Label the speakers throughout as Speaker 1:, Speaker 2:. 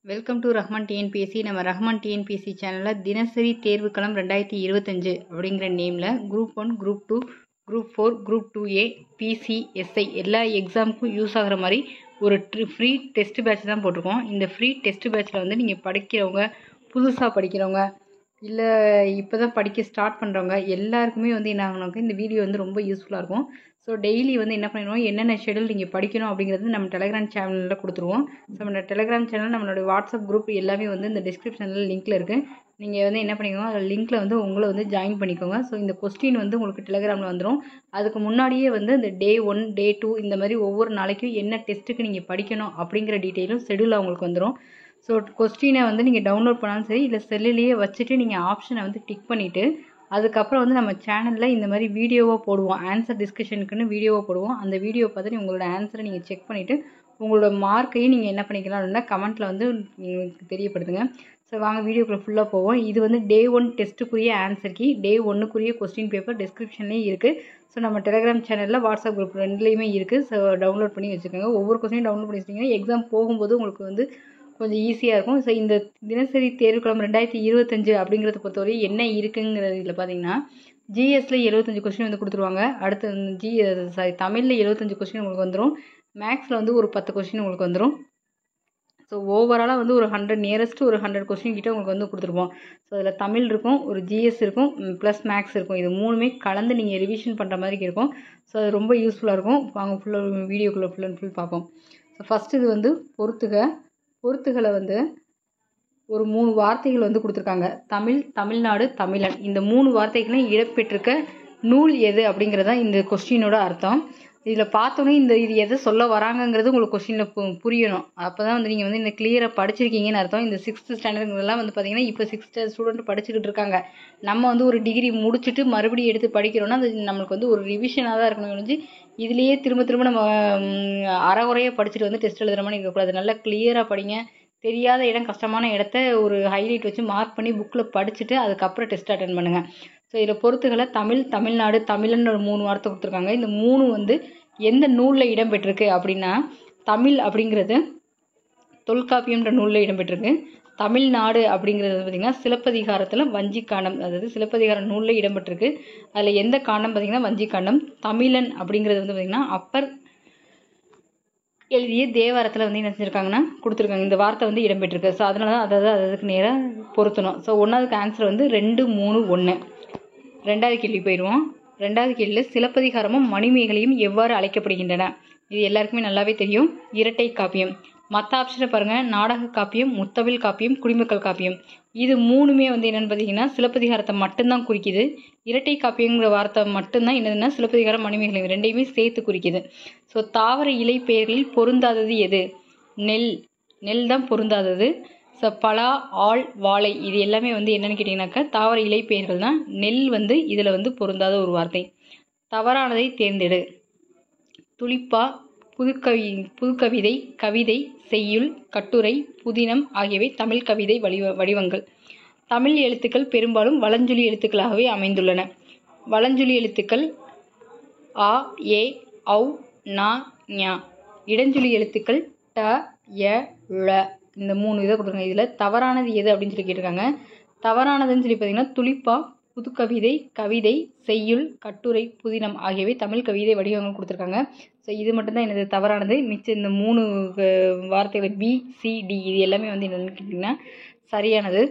Speaker 1: Welcome to Rahman TNPSC. நம்ம Rahman TNPSC சேனலில் தினசரி தேர்வுக்களம் 2025 அப்படிங்கிற நேமில் group 1, group 2, group 4, group 2A, PCSI எல்லா எக்ஸாமுக்கும் யூஸ் ஆகிற மாதிரி ஒரு ஃப்ரீ டெஸ்ட் பேட்ச் தான் போட்டிருக்கோம். இந்த ஃப்ரீ டெஸ்ட் பேட்ச்சில் வந்து நீங்கள் படிக்கிறவங்க, புதுசாக படிக்கிறவங்க, இல்லை இப்போ தான் படிக்க ஸ்டார்ட் பண்ணுறவங்க எல்லாருக்குமே வந்து என்ன ஆகணும்னாக்க இந்த வீடியோ வந்து ரொம்ப யூஸ்ஃபுல்லாக இருக்கும். ஸோ டெய்லி வந்து என்ன பண்ணிடுவோம், என்னென்ன ஷெடியூல் நீங்கள் படிக்கணும் அப்படிங்கிறது நம்ம டெலிகிராம் சேனலில் கொடுத்துருவோம். ஸோ நம்ம டெலிகிராம் சேனல், நம்மளோட வாட்ஸ்அப் குரூப் எல்லாமே வந்து இந்த டிஸ்கிரிப்ஷனில் லிங்க்கில் இருக்குது. நீங்கள் வந்து என்ன பண்ணிக்கோங்க, அதில் லிங்க்கில் வந்து உங்களை வந்து ஜாயின் பண்ணிக்கோங்க. ஸோ இந்த கொஸ்டின் வந்து உங்களுக்கு டெலிகிராமில் வந்துடும். அதுக்கு முன்னாடியே வந்து இந்த டே 1, டே 2 இந்த மாதிரி ஒவ்வொரு நாளைக்கும் என்ன டெஸ்ட்டுக்கு நீங்கள் படிக்கணும் அப்படிங்கிற டீட்டெயிலும் ஷெடியூல் அவங்களுக்கு வந்துடும். ஸோ கொஸ்டினை வந்து நீங்கள் டவுன்லோட் பண்ணாலும் சரி, இல்லை செல்லுலேயே வச்சுட்டு நீங்கள் ஆப்ஷனை வந்து டிக் பண்ணிவிட்டு அதுக்கப்புறம் வந்து நம்ம சேனலில் இந்த மாதிரி வீடியோவாக போடுவோம். ஆன்சர் டிஸ்கஷனுக்குன்னு வீடியோவாக போடுவோம். அந்த வீடியோ பார்த்துட்டு உங்களோட ஆன்சரை நீங்கள் செக் பண்ணிவிட்டு உங்களோட மார்க்கையும் நீங்கள் என்ன பண்ணிக்கலாம் அப்படின்னா கமெண்ட்டில் வந்து உங்களுக்கு தெரியப்படுத்துங்க. ஸோ வாங்க வீடியோக்குள்ளே ஃபுல்லாக போவோம். இது வந்து டே 1 டெஸ்ட்டுக்குரிய ஆன்சர் கீ, டே 1க்குரிய கொஸ்டின் பேப்பர் டிஸ்கிரிப்ஷன்லேயும் இருக்குது. ஸோ நம்ம டெலிகிராம் சேனலில், வாட்ஸ்அப் குரூப் ரெண்டுலேயுமே இருக்குது. ஸோ டவுன்லோட் பண்ணி வச்சுக்கோங்க. ஒவ்வொரு கொஸ்டினும் டவுன்லோட் பண்ணி வச்சிட்டிங்கன்னா எக்ஸாம் போகும்போது உங்களுக்கு வந்து கொஞ்சம் ஈஸியாக இருக்கும். ஸோ இந்த தினசரி தேர்வுக்களம் 2025 அப்படிங்கிறத பொறுத்தவரை என்ன இருக்குங்கிறது இதில் பார்த்தீங்கன்னா, ஜிஎஸ்ல 75 கொஸ்டின் வந்து கொடுத்துருவாங்க. அடுத்து தமிழில் 75 கொஸ்டின் உங்களுக்கு வந்துடும். மேக்ஸில் வந்து ஒரு 10 கொஸ்டின் உங்களுக்கு வந்துடும். ஸோ ஓவராலாக வந்து ஒரு 100 நியரஸ்ட் ஒரு 100 கொஸ்டின் கிட்ட உங்களுக்கு வந்து கொடுத்துருப்போம். ஸோ அதில் தமிழ் இருக்கும், ஒரு ஜிஎஸ் இருக்கும், ப்ளஸ் மேக்ஸ் இருக்கும். இது மூணுமே கலந்து நீங்கள் ரிவிஷன் பண்ணுற மாதிரி இருக்கும். ஸோ அது ரொம்ப யூஸ்ஃபுல்லாக இருக்கும். வாங்க ஃபுல்லாக வீடியோக்குள்ளே ஃபுல் அண்ட் ஃபுல் பார்ப்போம். ஸோ ஃபஸ்ட்டு இது வந்து பொறுத்துகளை வந்து ஒரு 3 வார்த்தைகள் வந்து கொடுத்துருக்காங்க. தமிழ், தமிழ்நாடு, தமிழன். இந்த 3 வார்த்தைகளும் இடம்பெற்றிருக்க நூல் எது அப்படிங்கிறது தான் இந்த கொஸ்டினோட அர்த்தம். இதில் பார்த்தோன்னே இது எதை சொல்ல வராங்கங்கிறது உங்களுக்கு கொஸ்டினில் புரியணும். அப்போ தான் வந்து நீங்கள் வந்து இந்த கிளியராக படிச்சிருக்கீங்கன்னு அர்த்தம். இந்த 6th ஸ்டாண்டர்டுங்கெல்லாம் வந்து பார்த்தீங்கன்னா இப்போ 6th ஸ்டூடெண்ட் படிச்சுக்கிட்டு இருக்காங்க. நம்ம வந்து ஒரு டிகிரி முடிச்சுட்டு மறுபடியும் எடுத்து படிக்கிறோன்னா அது நம்மளுக்கு வந்து ஒரு ரிவிஷனாக தான் இருக்கணும் ஒழிஞ்சு இதுலேயே திரும்ப நம்ம அறகுறையாக படிச்சுட்டு வந்து டெஸ்ட் எழுதுகிற மாதிரி இருக்கக்கூடாது. நல்லா கிளியராக படிங்க. தெரியாத இடம், கஷ்டமான இடத்த ஒரு ஹைலைட் வச்சு மார்க் பண்ணி புக்கில் படிச்சுட்டு அதுக்கப்புறம் டெஸ்ட் அட்டன் பண்ணுங்கள். ஸோ இதில் பொறுத்துகளை தமிழ், தமிழ்நாடு, தமிழன்னு ஒரு 3 வார்த்தை கொடுத்துருக்காங்க. இந்த 3 வந்து எந்த நூலில் இடம்பெற்றிருக்கு அப்படின்னா, தமிழ் அப்படிங்கிறது தொல்காப்பியம்ன்ற நூலில் இடம்பெற்றிருக்கு. தமிழ்நாடு அப்படிங்கிறது பார்த்திங்கன்னா சிலப்பதிகாரத்தில் வஞ்சிக்காண்டம், அதாவது சிலப்பதிகார நூலில் இடம்பெற்றிருக்கு. அதில் எந்த காண்டம் பார்த்திங்கன்னா வஞ்சிக்காண்டம். தமிழன் அப்படிங்கிறது வந்து பார்த்திங்கன்னா அப்பர் எழுதிய தேவாரத்தில் வந்து என்ன செஞ்சுருக்காங்கன்னா கொடுத்துருக்காங்க. இந்த வார்த்தை வந்து இடம்பெற்றிருக்கு. ஸோ அதனால தான் அதுக்கு நேராக பொருத்தணும். ஸோ ஒன்றாவதுக்கு ஆன்சர் வந்து 2, 3, 1. ரெண்டாவது கேள்வி போயிடுவோம். ரெண்டாவது கேள்வியில் சிலப்பதிகாரமும் மணிமேகலையும் எவ்வாறு அழைக்கப்படுகின்றன? இது எல்லாருக்குமே நல்லாவே தெரியும். இரட்டை காப்பியம். மற்ற ஆப்ஷனை பாருங்கள். நாடக காப்பியம், முத்தமிழ் காப்பியம், குடிமக்கள் காப்பியம். இது மூணுமே வந்து என்னென்னு பார்த்தீங்கன்னா சிலப்பதிகாரத்தை மட்டும்தான் குறிக்குது. இரட்டை காப்பியங்கிற வார்த்தை மட்டும்தான் என்னதுன்னா சிலப்பதிகாரம், மணிமேகலை ரெண்டையுமே சேர்த்து குறிக்குது. ஸோ தாவர இலை பெயர்களில் பொருந்தாதது எது? நெல் தான் பொருந்தாதது. ஸோ பலா, ஆள், வாழை இது எல்லாமே வந்து என்னென்னு கேட்டிங்கனாக்கா தாவர இலை பெயர்கள் தான். நெல் வந்து இதில் வந்து பொருந்தாத ஒரு வார்த்தை. தவறானதை தேர்ந்தெடு. துளிப்பா, புதுக்கவிதை, கவிதை, செய்யுள், கட்டுரை, புதினம் ஆகியவை தமிழ் கவிதை வடிவங்கள். தமிழ் எழுத்துக்கள் பெரும்பாலும் வலஞ்சொலி எழுத்துக்களாகவே அமைந்துள்ளன. வலஞ்சொலி எழுத்துக்கள் ஆ, ஏ, ஔ, நா, ஞா. இடஞ்சொலி எழுத்துக்கள் ட, ய, ழ. இந்த 3 இதை கொடுத்துருக்காங்க. இதில் தவறானது எது அப்படின்னு சொல்லி கேட்டிருக்காங்க. தவறானதுன்னு சொல்லி பார்த்தீங்கன்னா துளிப்பா, புதுக்கவிதை, கவிதை, செய்யுள், கட்டுரை, புதினம் ஆகியவை தமிழ் கவிதை வடிவங்கள் கொடுத்துருக்காங்க. ஸோ இது மட்டும்தான் எனது தவறானது. மிச்சம் இந்த 3 வார்த்தைகள் பி, சி, டி இது எல்லாமே வந்து என்னென்னு கேட்டிங்கன்னா சரியானது.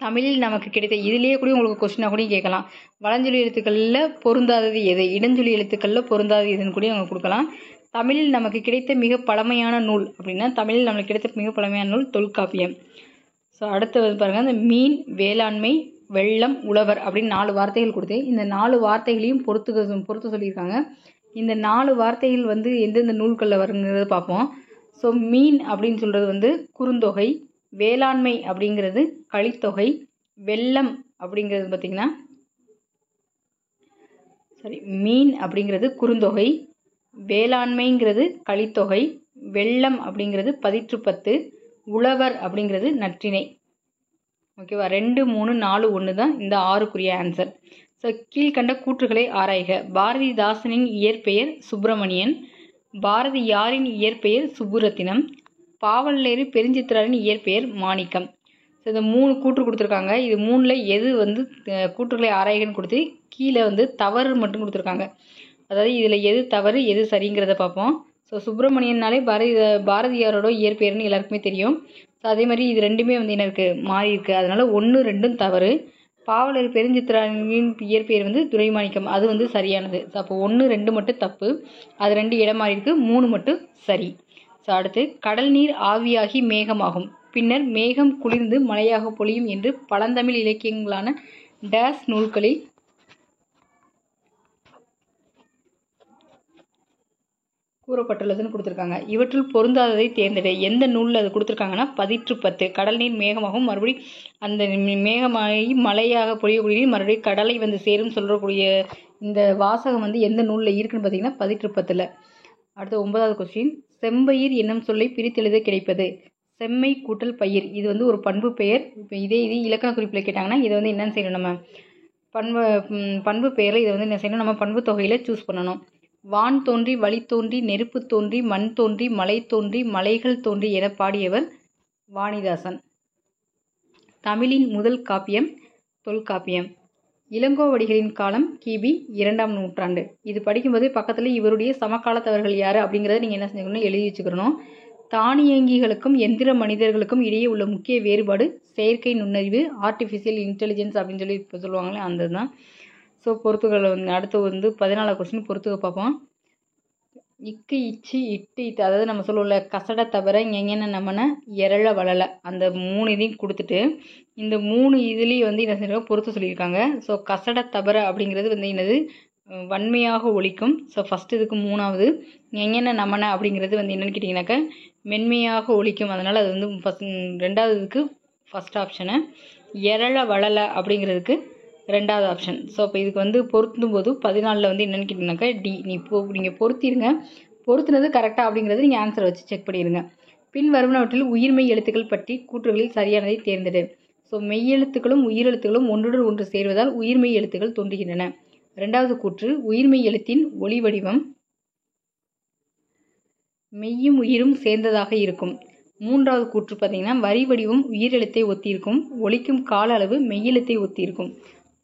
Speaker 1: தமிழில் நமக்கு கிடைத்த இதிலேயே கூட உங்களுக்கு கொஸ்டினாக கூட கேட்கலாம். வலஞ்சொலி எழுத்துக்களில் பொருந்தாதது எது, இடஞ்சொலி எழுத்துக்களில் பொருந்தாதது எதுன்னு கூட அவங்க கொடுக்கலாம். தமிழில் நமக்கு கிடைத்த மிக பழமையான நூல் அப்படின்னா தமிழில் நமக்கு கிடைத்த மிக பழமையான நூல் தொல்காப்பியம். ஸோ அடுத்து வந்து பாருங்கள், இந்த மீன், வேளாண்மை, வெள்ளம், உழவர் அப்படின்னு 4 வார்த்தைகள் கொடுத்து இந்த 4 வார்த்தைகளையும் பொறுத்து சொல்லியிருக்காங்க. இந்த 4 வார்த்தைகள் வந்து எந்தெந்த நூல்களில் வருங்கிறது பார்ப்போம். ஸோ மீன் அப்படின்னு சொல்கிறது வந்து குறுந்தொகை, வேளாண்மை அப்படிங்கிறது கலித்தொகை, வெள்ளம் அப்படிங்கிறது பார்த்திங்கன்னா மீன் அப்படிங்கிறது குறுந்தொகை, வேளாண்மைங்கிறது கலித்தொகை, வெள்ளம் அப்படிங்கிறது பதிற்றுப்பத்து, உழவர் அப்படிங்கிறது நற்றிணை. ஓகேவா? 2, 3, 4, 1 தான் இந்த 6க்குரிய ஆன்சர். ஸோ கீழ்கண்ட கூற்றுகளை ஆராய்க. பாரதிதாசனின் இயற்பெயர் சுப்பிரமணியன். பாரதியாரின் இயற்பெயர் சுப்புரத்தினம். பாவல்லேறு பெருஞ்சித்திரனின் இயற்பெயர் மாணிக்கம். ஸோ இந்த 3 கூற்று கொடுத்துருக்காங்க. இது 3ல் எது வந்து கூற்றுகளை ஆராய்கன்னு கொடுத்து கீழே வந்து தவறு மட்டும் கொடுத்துருக்காங்க. அதாவது இதில் எது தவறு எது சரிங்கிறத பார்ப்போம். ஸோ சுப்பிரமணியன்னாலே பாரதியாரோட இயற்பெயர்னு எல்லாருக்குமே தெரியும். ஸோ அதே மாதிரி இது ரெண்டுமே வந்து என்ன இருக்குது, மாறி இருக்குது. அதனால் 1, 2 தவறு. பாவலர் பெருஞ்சித்திரனின் இயற்பெயர் வந்து துரைமாணிக்கம், அது வந்து சரியானது. ஸோ அப்போ 1, 2 மட்டும் தப்பு, அது 2 இடம் மாறி இருக்குது, 3 மட்டும் சரி. ஸோ அடுத்து கடல் நீர் ஆவியாகி மேகமாகும், பின்னர் மேகம் குளிர்ந்து மழையாக பொழியும் என்று பழந்தமிழ் இலக்கியங்களான டேஸ் நூல்களில் கூறப்பட்டுள்ளதுன்னு கொடுத்துருக்காங்க. இவற்றுள் பொருந்தாததை தேர்ந்தெடு. எந்த நூலில் அது கொடுத்துருக்காங்கன்னா 10 கடல் நீர் மேகமாகவும் மறுபடியும் அந்த மேகமாகி மழையாக பொழியக்கூடிய மறுபடியும் கடலை வந்து சேரும் சொல்லக்கூடிய இந்த வாசகம் வந்து எந்த நூலில் இருக்குன்னு பார்த்தீங்கன்னா 10. அடுத்து 9வது கொஸ்டின். செம்பயிர் என்னும் சொல்லை பிரித்தெழுத கிடைப்பது. செம்மை கூட்டல் பயிர், இது வந்து ஒரு பண்பு பெயர். இப்போ இதே இலக்கண குறிப்பில் கேட்டாங்கன்னா இதை வந்து என்னென்னு செய்யணும், நம்ம பண்பு பெயரில் இதை வந்து என்ன செய்யணும், நம்ம பண்பு தொகையில் சூஸ் பண்ணணும். வான் தோன்றி வழி தோன்றி நெருப்பு தோன்றி மண் தோன்றி மலை தோன்றி மலைகள் தோன்றி என பாடியவர் வாணிதாசன். தமிழின் முதல் காப்பியம் தொல்காப்பியம். இளங்கோவடிகளின் காலம் கிபி 2ஆம் நூற்றாண்டு. இது படிக்கும்போது பக்கத்தில் இவருடைய சமகாலத்தவர்கள் யார் அப்படிங்கிறத நீங்கள் என்ன செஞ்சுக்கணும், எழுதி வச்சுக்கிறணும். தானியங்கிகளுக்கும் எந்திர மனிதர்களுக்கும் இடையே உள்ள முக்கிய வேறுபாடு செயற்கை நுண்ணறிவு, ஆர்டிஃபிஷியல் இன்டெலிஜென்ஸ் அப்படின்னு சொல்லி இப்போ சொல்லுவாங்களே அந்த தான். ஸோ பொறுத்துகளை வந்து அடுத்து வந்து 14வது கொஸ்டின் பொறுத்துக்க பார்ப்போம். இக்கு இச்சு இட்டு இட்டு, அதாவது நம்ம சொல்லுவோம்ல கசட தவிர எங்கென்ன நம்மன எரள வளல, அந்த 3 இதையும் கொடுத்துட்டு இந்த 3 இதுலேயும் வந்து என்ன செய்யறாங்க பொறுத்து சொல்லியிருக்காங்க. ஸோ கசட தவிர அப்படிங்கிறது வந்து என்னது, வன்மையாக ஒழிக்கும். ஸோ ஃபஸ்ட்டு இதுக்கு 3வது. எங்கென்ன நம்மன அப்படிங்கிறது வந்து என்னென்னு கேட்டிங்கனாக்கா மென்மையாக ஒழிக்கும், அதனால் அது வந்து 2வது ஃபஸ்ட் ஆப்ஷனு. எரள வளல அப்படிங்கிறதுக்கு 2வது ஆப்ஷன். ஸோ இப்போ இதுக்கு வந்து பொருத்தும் போது 14ல் வந்து என்னென்னு கேட்டிங்கனாக்கா டி. நீங்கள் பொருத்திடுங்க, பொருத்துனது கரெக்டாக அப்படிங்கிறது நீங்கள் ஆன்சரை வச்சு செக் பண்ணிடுங்க. பின் வருவனவற்றில் உயிர்மெய் எழுத்துக்கள் பற்றி கூற்றுகளில் சரியானதை தேர்ந்தெடு. ஸோ மெய்யெழுத்துக்களும் உயிரெழுத்துக்களும் ஒன்றுடன் ஒன்று சேர்வதால் உயிர்மெய் எழுத்துக்கள் தோன்றுகின்றன. 2வது கூற்று உயிர்மெய் எழுத்தின் ஒளி வடிவம் மெய்யும் உயிரும் சேர்ந்ததாக இருக்கும். 3வது கூற்று பார்த்தீங்கன்னா வரி வடிவம் உயிரெழுத்தை ஒத்திருக்கும், ஒலிக்கும் கால அளவு மெய்யெழுத்தை ஒத்திருக்கும்.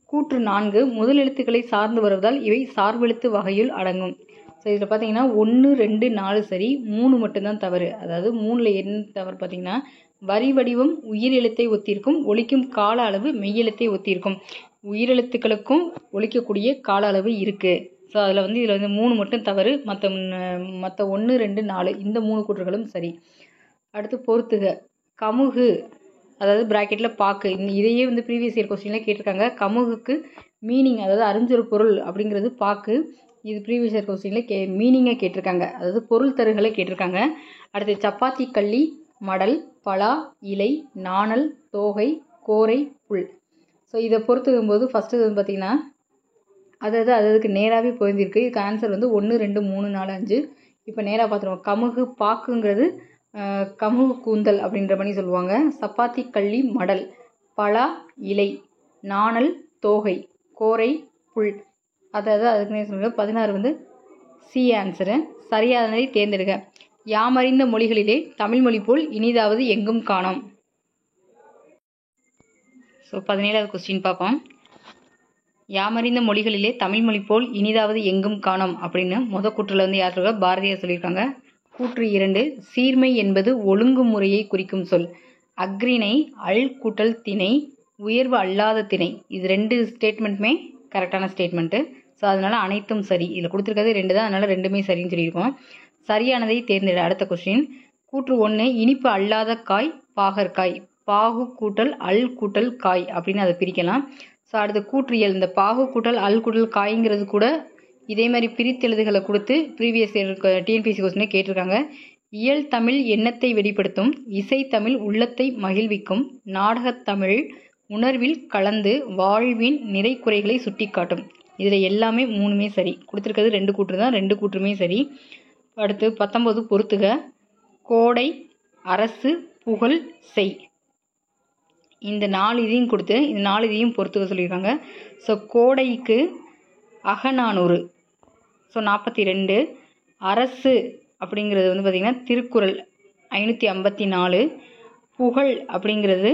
Speaker 1: கூற்று 4 முதல் எழுத்துக்களை சார்ந்து வருவதால் இவை சார்பெழுத்து வகையுள் அடங்கும். ஸோ இதில் பார்த்தீங்கன்னா 1, 2, 4 சரி, 3 மட்டும்தான் தவறு. அதாவது 3ல் என்ன தவறு பார்த்தீங்கன்னா வரி வடிவம் உயிர் எழுத்தை ஒத்திருக்கும், ஒலிக்கும் கால அளவு மெய்யெழுத்தை ஒத்திருக்கும். உயிரெழுத்துக்களுக்கும் ஒலிக்கக்கூடிய கால அளவு இருக்குது. ஸோ அதில் வந்து இதில் வந்து 3 மட்டும் தவறு, மற்ற 1, 2, 4 இந்த 3 கூற்றுகளும் சரி. அடுத்து பொறுத்துக. கமுகு, அதாவது ப்ராக்கெட்டில் பாக்கு, இதையே வந்து ப்ரீவியஸ் இயர் கொஸ்டினில் கேட்டிருக்காங்க. கமுகுக்கு மீனிங், அதாவது அறிஞ்சொரு பொருள் அப்படிங்கிறது பாக்கு. இது ப்ரீவியஸ் இயர் கொஸ்டினில் மீனிங்கை கேட்டிருக்காங்க, அதாவது பொருள் தருகளை கேட்டிருக்காங்க. அடுத்து சப்பாத்தி கள்ளி மடல் பலா இலை நாணல் தோகை கோரை புல். ஸோ இதை பொறுத்துக்கும் போது ஃபஸ்ட்டு வந்து பார்த்திங்கன்னா அதாவது அதுக்கு நேராகவே பொருந்திருக்கு. இதுக்கு ஆன்சர் வந்து 1, 2, 3, 4, 5. இப்போ நேராக பார்த்துருவோம். கமுகு பாக்குங்கிறது கமுகு கூந்தல் அப்படின்ற மாதிரி சொல்லுவாங்க. சப்பாத்தி கள்ளி மடல், பலா இலை, நாணல் தோகை, கோரை புல். அதாவது அதுக்குன்னே சொல்லுங்க. 16 வந்து சி ஆன்சரு. சரியானதை தேர்ந்தெடுக்க. யாமறிந்த மொழிகளிலே தமிழ்மொழி போல் இனிதாவது எங்கும் காணோம். ஸோ 17வது கொஸ்டின் பார்ப்போம். யாமறிந்த மொழிகளிலே தமிழ்மொழி போல் இனிதாவது எங்கும் காணோம் அப்படின்னு கூற்றில் வந்து யார் சொல்லுவாங்க, பாரதியார் சொல்லியிருக்காங்க. கூற்று 2 சீர்மை என்பது ஒழுங்குமுறையை குறிக்கும் சொல். அக்ரிணை அல் கூட்டல் திணை உயர்வு அல்லாத திணை, இது 2 ஸ்டேட்மெண்ட்டுமே கரெக்டான ஸ்டேட்மெண்ட்டு. ஸோ அதனால் அனைத்தும் சரி. இதில் கொடுத்துருக்கிறது 2 தான், அதனால் 2மே சரின்னு சொல்லியிருக்கோம். சரியானதை தேர்ந்தெடு. அடுத்த கொஸ்டின். கூற்று 1 இனிப்பு அல்லாத காய் பாகற்காய், பாகு கூட்டல் அல் கூட்டல் காய் அப்படின்னு அதை பிரிக்கலாம். ஸோ அடுத்த கூற்று 7 இந்த பாகு கூட்டல் அல் கூட்டல் காய்ங்கிறது கூட இதே மாதிரி பிரித்தெழுதுகளை கொடுத்து ப்ரீவியஸ் டிஎன்பிஎஸ்சி கொஸ்டினே கேட்டிருக்காங்க. இயல் தமிழ் எண்ணத்தை வெளிப்படுத்தும், இசை தமிழ் உள்ளத்தை மகிழ்விக்கும், நாடகத்தமிழ் உணர்வில் கலந்து வாழ்வின் நிறை குறைகளை சுட்டி காட்டும். இதில் எல்லாமே 3மே சரி. கொடுத்துருக்கிறது 2 கூற்று தான், 2 கூற்றுமே சரி. அடுத்து 19 பொறுத்துக. கோடை அரசு புகழ் செய், இந்த 4 இதையும் கொடுத்து இந்த 4 இதையும் பொறுத்துக்க சொல்லியிருக்காங்க. ஸோ கோடைக்கு அகநானூறு, ஸோ 42. அரசு அப்படிங்கிறது வந்து பார்த்திங்கன்னா திருக்குறள் 554. புகழ் அப்படிங்கிறது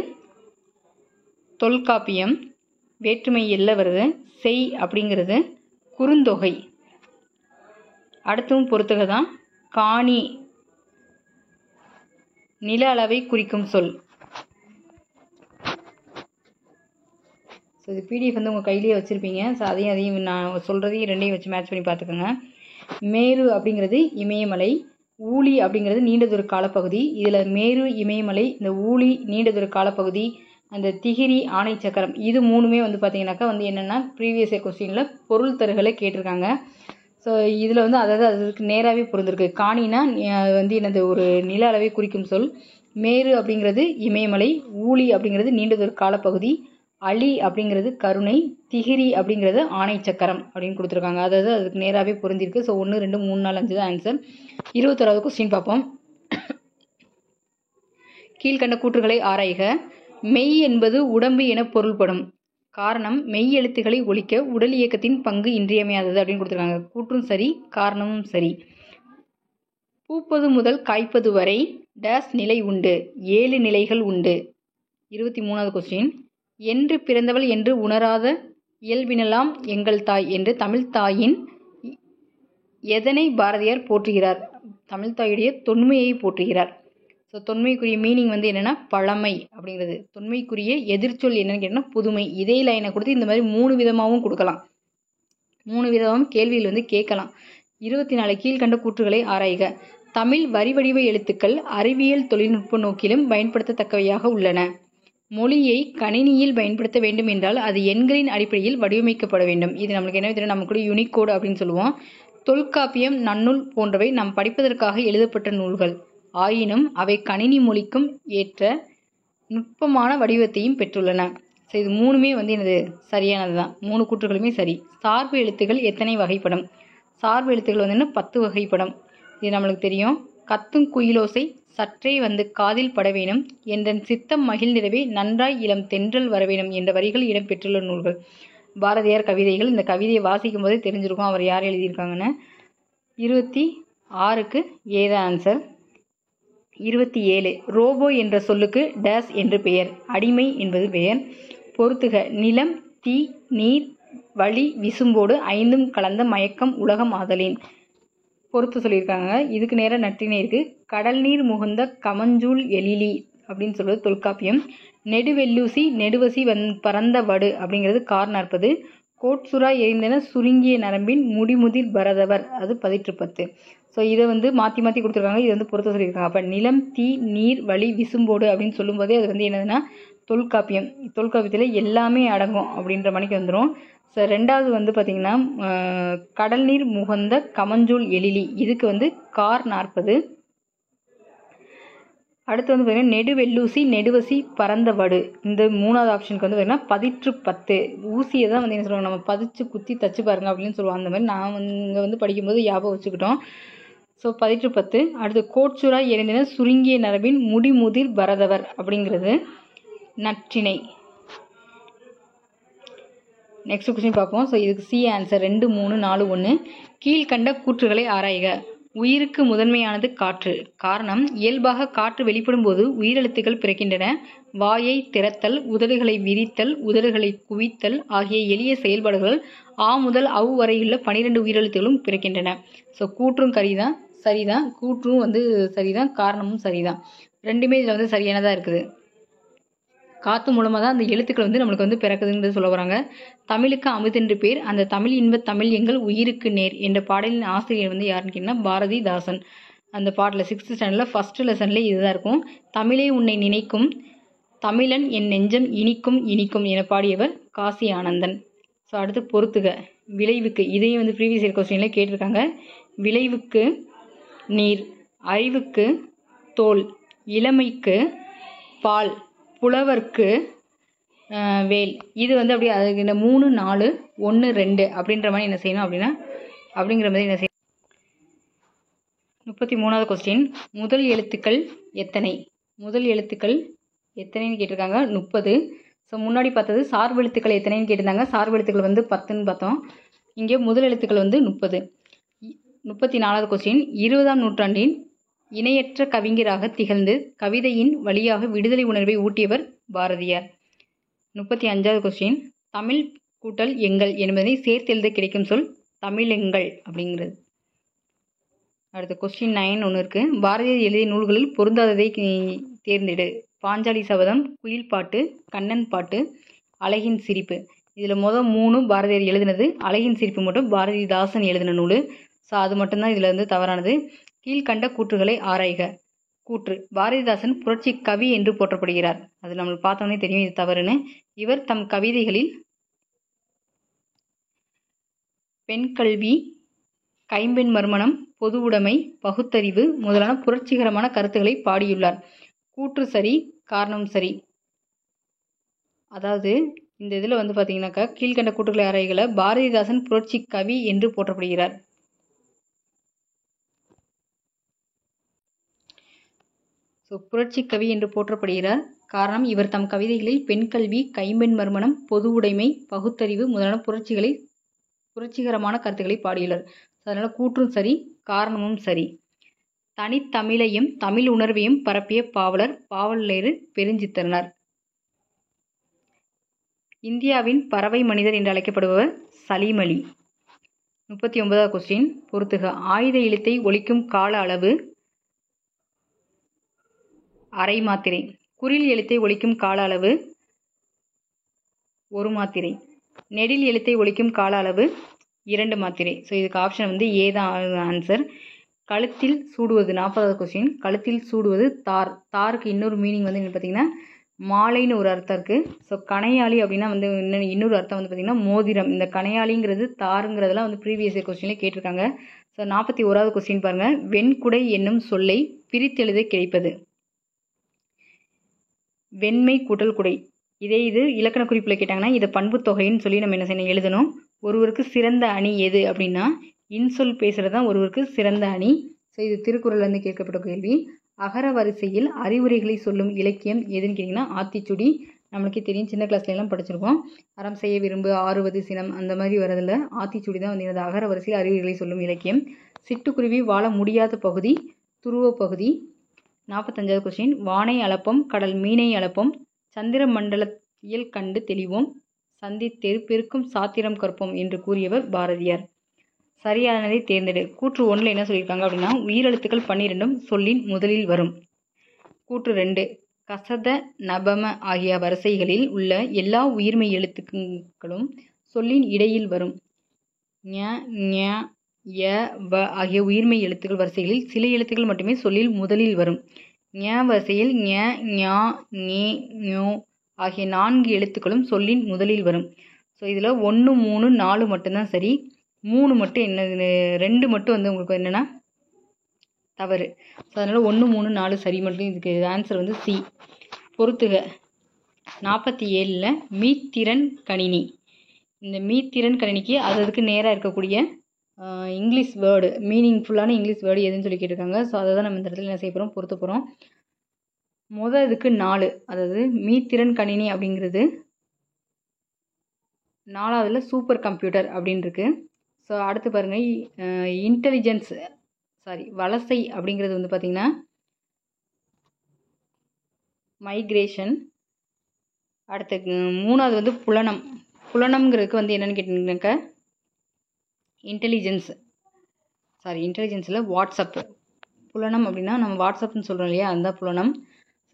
Speaker 1: தொல்காப்பியம். வேற்றுமை எல்ல வருது. செய் அப்படிங்கிறது குறுந்தொகை. அடுத்தும் பொறுத்துக தான். காணி நில அளவை குறிக்கும் சொல். ஸோ இது பிடிஎஃப் வந்து உங்கள் கையிலேயே வச்சுருப்பீங்க. ஸோ அதையும் நான் சொல்கிறதையும் ரெண்டையும் வச்சு மேட்ச் பண்ணி பார்த்துக்கோங்க. மேரு அப்படிங்கிறது இமயமலை. ஊழி அப்படிங்கிறது நீண்டதொரு காலப்பகுதி. இதில் மேரு இமயமலை, இந்த ஊழி நீண்டதொரு காலப்பகுதி, அந்த திகிரி ஆணை சக்கரம், இது மூணுமே வந்து பார்த்தீங்கன்னாக்கா வந்து என்னென்னா ப்ரீவியஸ் இயர் கொஸ்டினில் பொருள் தருகளை கேட்டிருக்காங்க. ஸோ இதில் வந்து அதாவது அதுக்கு நேராகவே பொருந்திருக்கு. காணினா வந்து என்னது ஒரு நில அளவை குறிக்கும் சொல். மேரு அப்படிங்கிறது இமயமலை. ஊழி அப்படிங்கிறது நீண்டதொரு காலப்பகுதி. அலி அப்படிங்கிறது கருணை. திகிரி அப்படிங்கிறது ஆணை சக்கரம் அப்படின்னு கொடுத்துருக்காங்க. அதாவது அதுக்கு நேராகவே பொருந்திருக்கு. ஸோ 1, 2, 3, 4, 5 தான் ஆன்சர். 21வது கொஸ்டின் பார்ப்போம். கீழ்கண்ட கூற்றுகளை ஆராய்க. மெய் என்பது உடம்பு என பொருள்படும். காரணம், மெய் எழுத்துக்களை ஒலிக்க உடல் இயக்கத்தின் பங்கு இன்றியமையாதது அப்படின்னு கொடுத்துருக்காங்க. கூற்றும் சரி, காரணமும் சரி. பூப்பது முதல் காய்ப்பது வரை டேஸ் நிலை உண்டு. 7 நிலைகள் உண்டு. 23வது கொஸ்டின். என்று பிறந்தவள் என்று உணராத இயல்பினலாம் எங்கள் தாய் என்று தமிழ் தாயின் எதனை பாரதியார் போற்றுகிறார்? தமிழ் தாயுடைய தொன்மையை போற்றுகிறார். ஸோ தொன்மைக்குரிய மீனிங் வந்து என்னென்னா பழமை அப்படிங்கிறது. தொன்மைக்குரிய எதிர்ச்சொல் என்னன்னு கேட்டால் புதுமை. இதே லைனை கொடுத்து இந்த மாதிரி 3 விதமாகவும் கொடுக்கலாம். 3 விதமாகவும் கேள்வியில் வந்து கேட்கலாம். 24 கீழ்கண்ட கூற்றுகளை ஆராய்க. தமிழ் வரி வடிவ எழுத்துக்கள் அறிவியல் தொழில்நுட்ப நோக்கிலும் பயன்படுத்தத்தக்கவையாக உள்ளன. மொழியை கணினியில் பயன்படுத்த வேண்டும் என்றால் அது எண்களின் அடிப்படையில் வடிவமைக்கப்பட வேண்டும். இது நம்மளுக்கு என்ன தெரியும், நம்ம கூட யூனிகோடு அப்படின்னு சொல்லுவோம். தொல்காப்பியம், நன்னூல் போன்றவை நாம் படிப்பதற்காக எழுதப்பட்ட நூல்கள். ஆயினும் அவை கணினி மொழிக்கும் ஏற்ற நுட்பமான வடிவத்தையும் பெற்றுள்ளன. ஸோ இது மூணுமே வந்து எனது சரியானது தான். 3 கூற்றுகளுமே சரி. சார்பு எழுத்துக்கள் எத்தனை வகைப்படும்? சார்பு எழுத்துக்கள் வந்து 10 வகைப்படும். இது நம்மளுக்கு தெரியும். கத்தும் குயிலோசை சற்றே வந்து காதில் படவேணும் என்றன் சித்தம் மகிழ்ந்திடவே நன்றாய் இளம் தென்றல் வரவேணும் என்ற வரிகள் இடம்பெற்றுள்ள நூல்கள். பாரதியார் கவிதைகள். இந்த கவிதையை வாசிக்கும் போதே தெரிஞ்சிருக்கும் அவர் யார் எழுதியிருக்காங்கன்னு. 26க்கு ஏதா ஆன்சர். 27 ரோபோ என்ற சொல்லுக்கு டேஸ் என்று பெயர். அடிமை என்பது பெயர். பொறுத்துக. நிலம், தீ, நீர், வழி, விசும்போடு 5ம் கலந்த மயக்கம் உலகம் ஆதலின். பொறுத்து சொல்லியிருக்காங்க. இதுக்கு நேராக நற்றினை இருக்குது. கடல் நீர் முகுந்த கமஞ்சூல் எழிலி அப்படின்னு சொல்கிறது தொல்காப்பியம். நெடுவெல்லூசி நெடுவசி பரந்த வடு அப்படிங்கிறது கார் 40. கோட்சுரா எரிந்தன சுருங்கிய நரம்பின் முடிமுதிர் பரதவர், அது 10. ஸோ இதை வந்து மாற்றி மாற்றி கொடுத்துருக்காங்க. இது வந்து பொறுத்து சொல்லியிருக்காங்க. அப்போ நிலம், தீ, நீர், வழி, விசும்போடு அப்படின்னு சொல்லும்போதே அது வந்து என்னதுன்னா தொல்காப்பியம். தொல்காப்பியத்தில் எல்லாமே அடங்கும் அப்படின்ற மணிக்கு வந்துடும். ஸோ 2வது வந்து பார்த்திங்கன்னா கடல் நீர் முகந்த கமஞ்சூல் எழிலி, இதுக்கு வந்து கார் 40. அடுத்து வந்து பார்த்திங்கன்னா நெடுவெல்லூசி நெடுவசி பரந்த வடு, இந்த 3வது ஆப்ஷனுக்கு வந்து பார்த்திங்கன்னா 10. ஊசியை தான் வந்து என்ன சொல்லுவாங்க, நம்ம பதிச்சு குத்தி தச்சு பாருங்க அப்படின்னு சொல்லுவாங்க. அந்த மாதிரி நான் இங்கே வந்து படிக்கும்போது ஞாபகம் வச்சுக்கிட்டோம். ஸோ 10. அடுத்து கோட்சுரா எரிந்தன சுருங்கிய நரம்பின் முடிமுதிர் பரதவர் அப்படிங்கிறது நற்றினை. நெக்ஸ்ட் கொஸ்டின் பார்ப்போம். ஸோ இதுக்கு சி ஆன்சர் 2, 3, 4, 1. கீழ்கண்ட கூற்றுகளை ஆராய்க. உயிருக்கு முதன்மையானது காற்று. காரணம், இயல்பாக காற்று வெளிப்படும் போது உயிரெழுத்துக்கள் பிறக்கின்றன. வாயை திறத்தல், உதடுகளை விரித்தல், உதடுகளை குவித்தல் ஆகிய எளிய செயல்பாடுகள் ஆ முதல் அவ் வரையுள்ள 12 உயிரெழுத்துகளும் பிறக்கின்றன. ஸோ கூற்றும் சரிதான், கூற்றும் வந்து சரிதான், காரணமும் சரிதான். ரெண்டுமே இதில் வந்து சரியானதாக இருக்குது. காற்று மூலமாக தான் அந்த எழுத்துக்கள் வந்து நம்மளுக்கு வந்து பிறக்குதுன்னு சொல்ல வராங்க. தமிழுக்கு அமுதென்று பேர், அந்த தமிழ் இன்ப தமிழ் எங்கள் உயிருக்கு நேர் என்ற பாடலின் ஆசிரியர் வந்து யாருன்னு கேட்டிங்கன்னா பாரதிதாசன். அந்த பாட்டில் 6th ஸ்டாண்டர்டில் ஃபஸ்ட்டு லெசன்லேயே இதுதான் இருக்கும். தமிழே உன்னை நினைக்கும் தமிழன் என் நெஞ்சம் இனிக்கும் இனிக்கும் என பாடியவர் காசி ஆனந்தன். ஸோ அடுத்து பொறுத்துக. விளைவுக்கு, இதையும் வந்து ப்ரீவியஸ் இயர் கொஸ்டினில் கேட்டிருக்காங்க. விளைவுக்கு நீர், அறிவுக்கு தோல், இளமைக்கு பால், புலவர்க்கு வேல். இது வந்து அப்படியே அதுக்கு இந்த 3, 4, 1, 2 அப்படின்ற மாதிரி என்ன செய்யணும் அப்படிங்கிற மாதிரி என்ன செய்யணும். 33வது கொஸ்டின். முதல் எழுத்துக்கள் எத்தனை? முதல் எழுத்துக்கள் எத்தனைன்னு கேட்டிருக்காங்க. 30. ஸோ முன்னாடி பார்த்தது சார்பு எழுத்துக்கள் எத்தனைன்னு கேட்டிருந்தாங்க. சார்பு எழுத்துக்கள் வந்து 10ன்னு பார்த்தோம். இங்கே முதல் எழுத்துக்கள் வந்து 30. 34வது கொஸ்டின். 20ஆம் நூற்றாண்டின் இணையற்ற கவிஞராக திகழ்ந்து கவிதையின் வழியாக விடுதலை உணர்வை ஊட்டியவர் பாரதியார். 35வது கொஸ்டின். தமிழ் கூட்டல் எங்கள் என்பதை சேர்த்தெழுத கிடைக்கும் சொல் தமிழெங்கள் அப்படிங்கிறது. அடுத்த கொஸ்டின் 9 ஒன்று இருக்கு. பாரதியார் எழுதிய நூல்களில் பொருந்தாததை தேர்ந்தெடு. பாஞ்சாலி சபதம், குயில் பாட்டு, கண்ணன் பாட்டு, அழகின் சிரிப்பு. இதில் 3 பாரதியார் எழுதினது. அழகின் சிரிப்பு மட்டும் பாரதிதாசன் எழுதின நூல். ஸோ அது மட்டும்தான் இதில் வந்து தவறானது. கீழ்கண்ட கூற்றுகளை ஆராய்க. கூற்று. பாரதிதாசன் புரட்சி கவி என்று போற்றப்படுகிறார். அது நம்மளுக்கு பார்த்தோன்னே தெரியும் இது தவறுன்னு. இவர் தம் கவிதைகளில் பெண் கல்வி, கைம்பெண் மறுமணம், பொது உடைமை, பகுத்தறிவு முதலான புரட்சிகரமான கருத்துக்களை பாடியுள்ளார். கூற்று சரி, காரணம் சரி. அதாவது இந்த இதில் வந்து பார்த்தீங்கன்னாக்கா கீழ்கண்ட கூற்றுகளை ஆராய்களை பாரதிதாசன் புரட்சி கவி என்று போற்றப்படுகிறார். ஸோ புரட்சி கவி என்று போற்றப்படுகிறார். காரணம் இவர் தம் கவிதைகளில் பெண் கல்வி, கைம்பெண் மறுமணம், பொது உடைமை, பகுத்தறிவு முதலான புரட்சிகரமான கருத்துக்களை பாடியுள்ளார். அதனால் கூற்றும் சரி, காரணமும் சரி. தனித்தமிழையும் தமிழ் உணர்வையும் பரப்பிய பாவலர் பாவலரேறு பெருஞ்சித்திரனார். இந்தியாவின் பறவை மனிதர் என்று அழைக்கப்படுபவர் சலீம் அலி. 39வது கொஸ்டின். பொறுத்துக. ஆயுத எழுத்தை ஒலிக்கும் கால அளவு அரை மாத்திரை. குறில் எழுத்தை ஒலிக்கும் கால அளவு 1 மாத்திரை. நெடில் எழுத்தை ஒலிக்கும் கால அளவு 2 மாத்திரை. ஸோ இதுக்கு ஆப்ஷன் வந்து ஏ தான் ஆன்சர். கழுத்தில் சூடுவது 40வது கொஸ்டின். கழுத்தில் சூடுவது தார். தாருக்கு இன்னொரு மீனிங் வந்து என்ன பார்த்தீங்கன்னா மாலைன்னு ஒரு அர்த்தம் இருக்குது. ஸோ கணையாளி அப்படின்னா வந்து இன்னொரு அர்த்தம் வந்து பார்த்திங்கன்னா மோதிரம். இந்த கணையாளிங்கிறது தாருங்கிறதெல்லாம் வந்து ப்ரீவியஸ் இயர் கொஸ்டின்லேயே கேட்டிருக்காங்க. ஸோ 41வது கொஸ்டின் பாருங்கள். வெண்குடை என்னும் சொல்லை பிரித்தெழுத கிடைப்பது. வெண்மை கூட்டல் குடை. இது இலக்கண குறிப்பில் கேட்டாங்கன்னா இதை பண்பு தொகைன்னு சொல்லி நம்ம என்ன செய்யணும் எழுதணும். ஒருவருக்கு சிறந்த அணி எது அப்படின்னா இன்சொல் பேசுகிறது தான் ஒருவருக்கு சிறந்த அணி. ஸோ இது திருக்குறள்லேருந்து கேட்கப்பட்ட கேள்வி. அகர வரிசையில் அறிவுரைகளை சொல்லும் இலக்கியம் எதுன்னு கேட்டிங்கன்னா ஆத்திச்சுடி. நம்மளுக்கே தெரியும், சின்ன கிளாஸ்லாம் படிச்சிருக்கோம். அறம் செய்ய விரும்பு, ஆறுவது சினம் அந்த மாதிரி வரதில்ல. ஆத்திச்சுடி தான் வந்து எனது அகர வரிசையில் அறிவுரைகளை சொல்லும் இலக்கியம். சிட்டுக்குருவி வாழ முடியாத பகுதி துருவ பகுதி. 45வது கொஸ்டின். வானை அளப்போம், கடல் மீனை அளப்போம், சந்திர மண்டலத்தியல் கண்டு தெளிவோம், சந்தித்தேர் பெருக்கும் சாத்திரம் கற்போம் என்று கூறியவர் பாரதியார். சரியானதை தேர்ந்தெடு. கூற்று 1 என்ன சொல்லியிருக்காங்க அப்படின்னா உயிரெழுத்துக்கள் 12 சொல்லின் முதலில் வரும். கூற்று 2. கசத நபம ஆகிய வரிசைகளில் உள்ள எல்லா உயிர்மை எழுத்துக்களும் சொல்லின் இடையில் வரும். ஞ ஞ ய வ ஆகிய உயிர்மை எழுத்துக்கள் வரிசைகளில் சில எழுத்துக்கள் மட்டுமே சொல்லில் முதலில் வரும். ஞ வரிசையில் ஞ ஞா ஞே ஞோ ஆகிய 4 எழுத்துக்களும் சொல்லின் முதலில் வரும். ஸோ இதில் 1 3 4 மட்டும்தான் சரி. 3 மட்டும் என்ன 2 மட்டும் வந்து உங்களுக்கு என்னென்னா தவறு. ஸோ அதனால் 1 3 4 சரி மட்டும். இதுக்கு ஆன்சர் வந்து சி. பொறுத்துக. 47ல் மீத்திறன் கணினி. இந்த மீத்திறன் கணினிக்கு அதுக்கு நேராக இருக்கக்கூடிய இங்கிலீஷ் வேர்டு மீனிங்ஃபுல்லான இங்கிலீஷ் வேர்டு எதுன்னு சொல்லி கேட்டிருக்காங்க. ஸோ அதை தான் நம்ம இந்த இடத்துல என்ன செய்ய போகிறோம் பொறுத்த போகிறோம். இதுக்கு 4, அதாவது மீத்திறன் கணினி அப்படிங்கிறது 4வதுல சூப்பர் கம்ப்யூட்டர் அப்படின்னு இருக்கு. ஸோ அடுத்து பாருங்கள் இன்டெலிஜென்ஸ் வலசை அப்படிங்கிறது வந்து பார்த்திங்கன்னா மைக்ரேஷன். அடுத்து 3வது வந்து புலனம். புலனம்ங்கிறதுக்கு வந்து என்னென்னு கேட்டிங்கனாக்கா இன்டெலிஜென்ஸில் வாட்ஸ்அப். புலனம் அப்படின்னா நம்ம வாட்ஸ்அப்னு சொல்கிறோம் இல்லையா, அந்த புலனம்.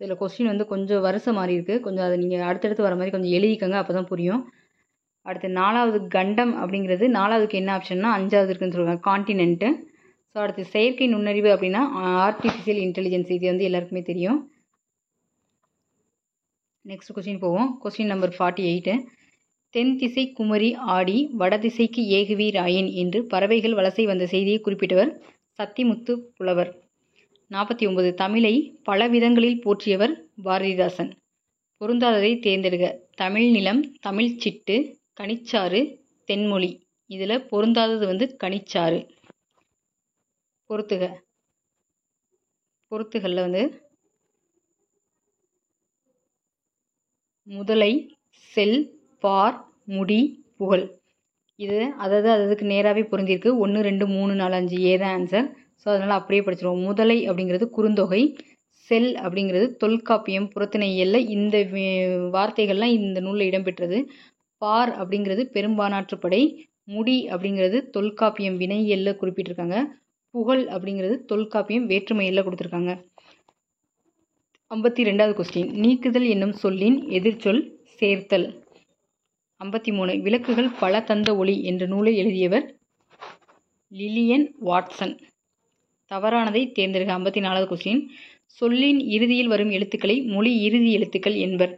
Speaker 1: இதில் கொஸ்டின் வந்து கொஞ்சம் வரிசை மாறி இருக்குது. கொஞ்சம் அதை நீங்கள் அடுத்தடுத்து வர மாதிரி கொஞ்சம் எழுதிக்கங்க, அப்போ தான் புரியும். அடுத்து 4வது கண்டம் அப்படிங்கிறது 4வதுக்கு என்ன ஆப்ஷன்னா 5வது இருக்குன்னு சொல்லுவாங்க காண்டினென்ட்டு. ஸோ அடுத்து செயற்கை நுண்ணறிவு அப்படின்னா ஆர்டிஃபிஷியல் இன்டெலிஜென்ஸ். இது வந்து எல்லாருக்குமே தெரியும். நெக்ஸ்ட் கொஸ்டின் போவோம். Question number 48. தென் திசை குமரி ஆடி வடதிசைக்கு ஏகுவீர் ஆயின் என்று பறவைகள் வலசை வந்த செய்தியை குறிப்பிட்டவர் சத்திமுத்து புலவர். 49. தமிழை பல விதங்களில் போற்றியவர் பாரதிதாசன். பொருந்தாததை தேர்ந்தெடுக. தமிழ் நிலம், தமிழ் சிட்டு, கனிச்சாறு, தென்மொழி. இதில் பொருந்தாதது வந்து கனிச்சாறு. பொறுத்துகளில் வந்து முதலை, செல், பார், முடி, புகழ். இது அதுக்கு நேராகவே பொருந்திருக்கு. 1 2 3 4 5 ஏதான் ஆன்சர். ஸோ அதனால் அப்படியே படிச்சிருவோம். முதலை அப்படிங்கிறது குறுந்தொகை, செல் அப்படிங்கிறது தொல்காப்பியம் புறத்திணை இயல்ல இந்த வார்த்தைகள்லாம் இந்த நூலில் இடம்பெற்றது. பார் அப்படிங்கிறது பெரும்பானாற்றுப்படை, முடி அப்படிங்கிறது தொல்காப்பியம் வினை இயல்ல குறிப்பிட்டிருக்காங்க, புகழ் அப்படிங்கிறது தொல்காப்பியம் வேற்றுமை இயல்ல கொடுத்துருக்காங்க. 52வது கொஸ்டின், நீக்குதல் என்னும் சொல்லின் எதிர்ச்சொல் சேர்த்தல். 53, விளக்குகள் பல தந்த ஒளி என்ற நூலை எழுதியவர் லிலியன் வாட்சன். தவறானதை தேர்ந்தெடுக்க. 54வது கொஸ்டின், சொல்லின் இறுதியில் வரும் எழுத்துக்களை மொழி இறுதி எழுத்துக்கள் என்பர்.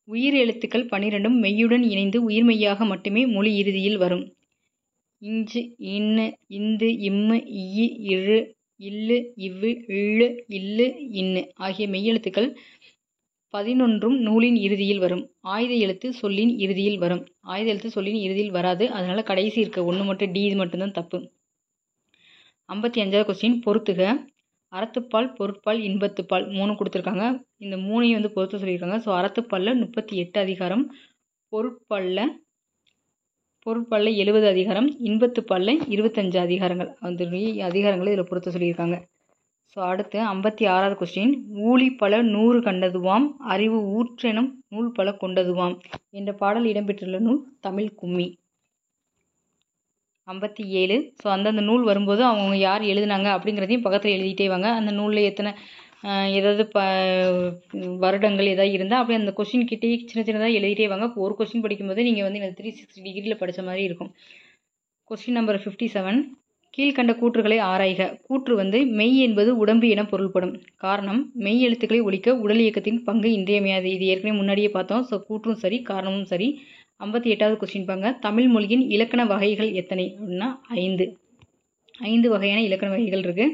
Speaker 1: உயிர் எழுத்துக்கள் 12ம் மெய்யுடன் இணைந்து உயிர்மெய்யாக மட்டுமே மொழி இறுதியில் வரும். இஞ்சு, இன்னு, இந்து, இம்மு, இய்யு, இழு, இல்லு, இவ்வு, இள்ளு, இல்லு, இன்னு ஆகிய மெய்யெழுத்துக்கள் 11ம் நூலின் இறுதியில் வரும். ஆயுத எழுத்து சொல்லின் இறுதியில் வரும். ஆயுத எழுத்து சொல்லின் இறுதியில் வராது. அதனால கடைசி இருக்க 1 மட்டும் டி மட்டும்தான் தப்பு. 55வது கொஸ்டின், பொறுத்துக. அறத்துப்பால், பொருட்பால், இன்பத்துப்பால் 3 கொடுத்துருக்காங்க. இந்த 3ஐயும் வந்து பொறுத்து சொல்லியிருக்காங்க. ஸோ அறத்துப்பாலில் 38 அதிகாரம், பொருட்பாலில் 70 அதிகாரம், இன்பத்துப்பாலில் 25 அதிகாரங்கள். அந்த அதிகாரங்களை இதில் பொறுத்து சொல்லியிருக்காங்க. ஸோ அடுத்து 56வது கொஸ்டின், ஊழி பல 100 கண்டதுவாம் அறிவு ஊற்றெனும் நூல் பல கொண்டதுவாம் என்ற பாடல் இடம்பெற்றுள்ள நூல் தமிழ் கும்மி. 57, ஸோ அந்தந்த நூல் வரும்போது அவங்க யார் எழுதுனாங்க அப்படிங்கிறதையும் பக்கத்தில் எழுதிட்டே வாங்க. அந்த நூலில் எத்தனை ஏதாவது வருடங்கள் ஏதாவது இருந்தால் அப்படியே அந்த கொஸ்டின் கிட்டே சின்ன சின்னதாக எழுதிட்டே வாங்க. இப்போ ஒரு கொஸ்டின் படிக்கும்போது நீங்கள் வந்து இந்த 360 டிகிரியில் படித்த மாதிரி இருக்கும். கொஸ்டின் நம்பர் 57, கீழ்கண்ட கூற்றுகளை ஆராய்க. கூற்று வந்து மெய் என்பது உடம்பு என பொருள்படும். காரணம், மெய் எழுத்துக்களை ஒழிக்க உடல் இயக்கத்தின் பங்கு இன்றியமையாது. இது ஏற்கனவே முன்னாடியே பார்த்தோம். ஸோ கூற்றும் சரி, காரணமும் சரி. 58வது கொஸ்டின் பாருங்க, தமிழ் மொழியின் இலக்கண வகைகள் எத்தனை அப்படின்னா 5 வகையான இலக்கண வகைகள் இருக்கு.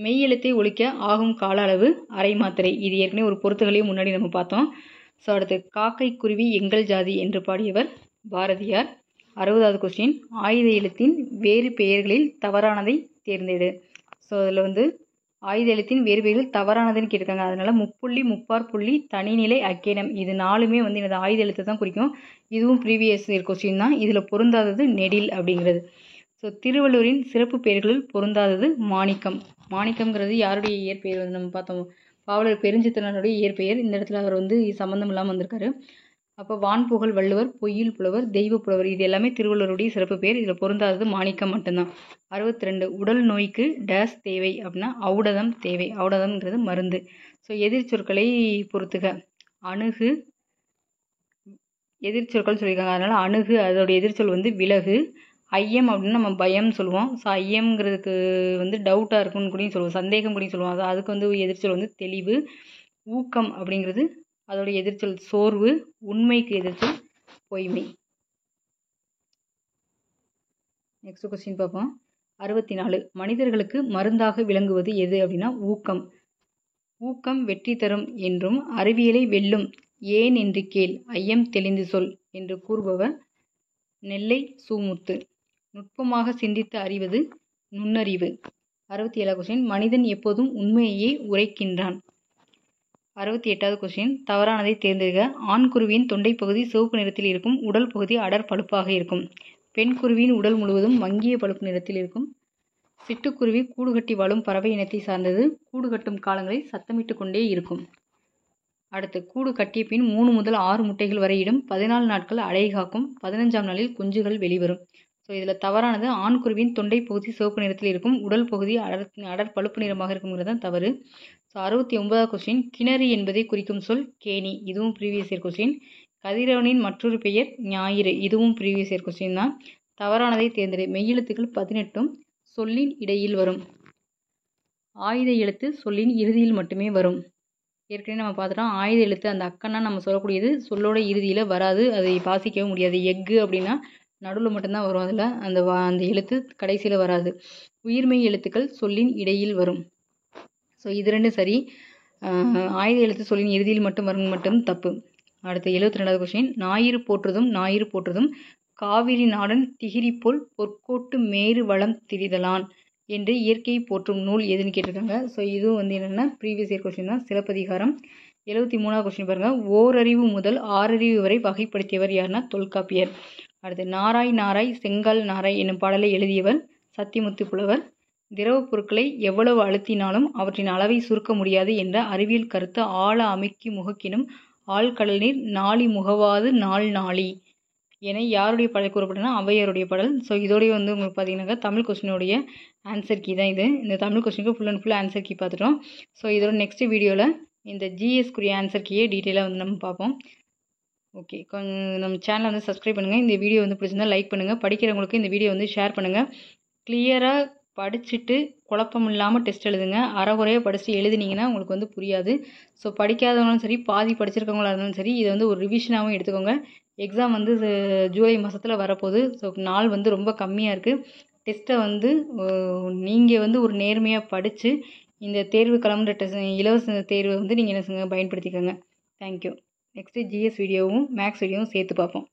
Speaker 1: மெய் எழுத்தை ஒழிக்க ஆகும் கால அளவு அரை மாத்திரை. இது ஏற்கனவே ஒரு பொறுத்துகளையும் முன்னாடி நம்ம பார்த்தோம். ஸோ அடுத்து, காக்கை குருவி எங்கள் ஜாதி என்று பாடியவர் பாரதியார். 60வது கொஸ்டின், ஆயுத எழுத்தின் வேறு பெயர்களில் தவறானதை தேர்ந்தெடு. ஸோ அதில் வந்து ஆயுத எழுத்தின் வேறு பெயர்கள் தவறானதுன்னு கேட்டிருக்காங்க. அதனால முப்புள்ளி, முப்பார் புள்ளி, தனிநிலை, அக்கேனம் இது 4மே வந்து எனது ஆயுத எழுத்து தான் குறிக்கும். இதுவும் ப்ரீவியஸ் இயர் கொஸ்டின் தான். இதில் பொருந்தாதது நெடில் அப்படிங்கிறது. ஸோ திருவள்ளுவரின் சிறப்பு பெயர்களில் பொருந்தாதது மாணிக்கம். மாணிக்கம்ங்கிறது யாருடைய இயற்பெயர் வந்து நம்ம பார்த்தோம், பாவலர் பெருஞ்சித்திரனுடைய இயற்பெயர். இந்த இடத்துல அவர் வந்து சம்மந்தம் இல்லாமல் வந்திருக்காரு. அப்போ வான்புகழ் வள்ளுவர், பொய்யில் புலவர், தெய்வ புலவர் இது எல்லாமே திருவள்ளுவருடைய சிறப்பு பெயர். இதில் பொருந்தாதது மாணிக்கம் மட்டும்தான். 62, உடல் நோய்க்கு டேஸ் தேவை அப்படின்னா ஔடதம் தேவை. ஔடதம்ங்கிறது மருந்து. ஸோ எதிர்ச்சொற்களை பொறுத்துக. அணுகு எதிர்ச்சொற்கள் சொல்லியிருக்காங்க. அதனால் அணுகு அதோடைய எதிர்ச்சொல் வந்து விலகு. ஐயம் அப்படின்னா நம்ம பயம் சொல்லுவோம். ஸோ ஐயம்ங்கிறதுக்கு வந்து டவுட்டாக இருக்குன்னு கூட சொல்லுவோம், சந்தேகம் கூட சொல்லுவோம். அதுக்கு வந்து எதிர்ச்சொல் வந்து தெளிவு. ஊக்கம் அப்படிங்கிறது அதோடைய எதிர்ச்சொல் சோர்வு. உண்மைக்கு எதிர்ச்சொல் பொய்மை. நெக்ஸ்ட் கொஸ்டின் பார்ப்போம். 64, மனிதர்களுக்கு மருந்தாக விளங்குவது எது அப்படின்னா ஊக்கம். ஊக்கம் வெற்றி தரும் என்றும் அறிவியலை வெல்லும் ஏன் என்று கேள், ஐயம் தெளிந்து சொல் என்று கூறுபவர் நெல்லை சூமுத்து. நுட்பமாக சிந்தித்து அறிவது நுண்ணறிவு. 67வது கொஸ்டின், மனிதன் எப்போதும் உண்மையையே உரைக்கின்றான். 68வது கொஸ்டின், தவறானதை தேர்ந்தெடுக்க. ஆண் குருவியின் தொண்டை பகுதி சிவப்பு நிறத்தில் இருக்கும், உடல் பகுதி அடர் பழுப்பாக இருக்கும். பெண் குருவியின் உடல் முழுவதும் மங்கிய பழுப்பு நிறத்தில் இருக்கும். சிட்டுக்குருவி கூடு கட்டி வாழும் பறவை இனத்தை சார்ந்தது. கூடு கட்டும் காலங்களில் சத்தமிட்டு கொண்டே இருக்கும். அடுத்து, கூடு கட்டிய பின் 3 முதல் 6 முட்டைகள் வரை இடும். 14 நாட்கள் அடை காக்கும். 15ஆம் நாளில் குஞ்சுகள் வெளிவரும். ஸோ இதில் தவறானது, ஆண் குருவியின் தொண்டை பகுதி சிவப்பு நிறத்தில் இருக்கும், உடல் பகுதி அடர் பழுப்பு நிறமாக இருக்குங்கிறது தான் தவறு. ஸோ 69வது கொஸ்டின், கிணறு என்பதை குறிக்கும் சொல் கேணி. இதுவும் ப்ரீவியஸ் இயர் கொஸ்டின். கதிரவனின் மற்றொரு பெயர் ஞாயிறு. இதுவும் ப்ரீவியஸ் இயர் கொஸ்டின் தான். தவறானதை தேர்ந்தெடு. மெய்யெழுத்துக்கள் 18ம் சொல்லின் இடையில் வரும். ஆயுத எழுத்து சொல்லின் இறுதியில் மட்டுமே வரும். ஏற்கனவே நம்ம பார்த்துட்டோம், ஆயுத எழுத்து அந்த அக்கன்னா நம்ம சொல்லக்கூடியது சொல்லோட இறுதியில் வராது, அதை வாசிக்கவும் முடியாது. எஃகு அப்படின்னா நடுவில் மட்டும்தான் வரும், அதில் அந்த எழுத்து கடைசியில் வராது. உயிர்மெய் எழுத்துக்கள் சொல்லின் இடையில் வரும். ஸோ இது 2 சரி. ஆயுத எழுத்து சொல்லின் இறுதியில் மட்டும் வரும் மட்டும் தப்பு. அடுத்து 72வது கொஸ்டின், ஞாயிறு போற்றுதும் காவிரி நாடன் திகிரி போல் பொற்கோட்டு மேரு வளம் திரிதலான் என்று இயற்கையை போற்றும் நூல் எதுன்னு கேட்டிருக்காங்க. ஸோ இதுவும் வந்து என்னென்னா ப்ரீவியஸ் இயர் கொஸ்டின் தான், சிலப்பதிகாரம். 73வது கொஸ்டின் பாருங்கள், ஓரறிவு முதல் 6 அறிவு வரை வகைப்படுத்தியவர் யாருன்னா தொல்காப்பியர். அடுத்து, நாராய் நாராய் செங்கால் நாராய் என்னும் பாடலை எழுதியவர் சத்திமுத்து புலவர். திரவப் பொருட்களை எவ்வளவு அழுத்தினாலும் அவற்றின் அளவை சுருக்க முடியாது என்ற அறிவியல் கருத்து ஆழ அமுக்கி முகக்கினும் ஆழ்கடல் நீர் நாளி முகவாது நாள் நாளி என யாருடைய பாடல் கூறப்பட்டதுன்னா ஔவையாருடைய பாடல். ஸோ இதோடய வந்து உங்களுக்கு பார்த்தீங்கன்னாக்கா தமிழ் கொஸ்டினுடைய ஆன்சர் கீ தான் இது. இந்த தமிழ் கொஸ்டினுக்கு full and full answer key பார்த்துட்டோம். ஸோ இதோட நெக்ஸ்ட் வீடியோவில் இந்த ஜிஎஸ்க்குரிய ஆன்சர் கீயை டீட்டெயிலாக வந்து நம்ம பார்ப்போம். ஓகே, கொஞ்சம் நம்ம சேனலை வந்து சப்ஸ்கிரைப் பண்ணுங்கள். இந்த வீடியோ வந்து பிடிச்சிருந்தா லைக் பண்ணுங்கள். படிக்கிறவங்களுக்கு இந்த வீடியோ வந்து ஷேர் பண்ணுங்கள். கிளியராக படிச்சுட்டு குழப்பம் இல்லாமல் டெஸ்ட் எழுதுங்க. அரைகுறையாக படிச்சுட்டு எழுதினீங்கன்னா உங்களுக்கு வந்து புரியாது. ஸோ படிக்காதவங்களும் சரி, பாதி படிச்சிருக்கவங்களா இருந்தாலும் சரி, இதை வந்து ஒரு ரிவிஷனாகவும் எடுத்துக்கோங்க. எக்ஸாம் வந்து ஜூலை மாதத்தில் வரப்போகுது. ஸோ நாள் வந்து ரொம்ப கம்மியாக இருக்குது. டெஸ்ட்டை வந்து நீங்கள் வந்து ஒரு நேர்மையாக படித்து இந்த தேர்வு களம்ன்ற இலவச தேர்வை வந்து நீங்கள் என்ன பயன்படுத்திக்கோங்க. தேங்க்யூ. நெக்ஸ்ட்டு ஜிஎஸ் வீடியோவும் மேக்ஸ் வீடியோவும் சேர்த்து பார்ப்போம்.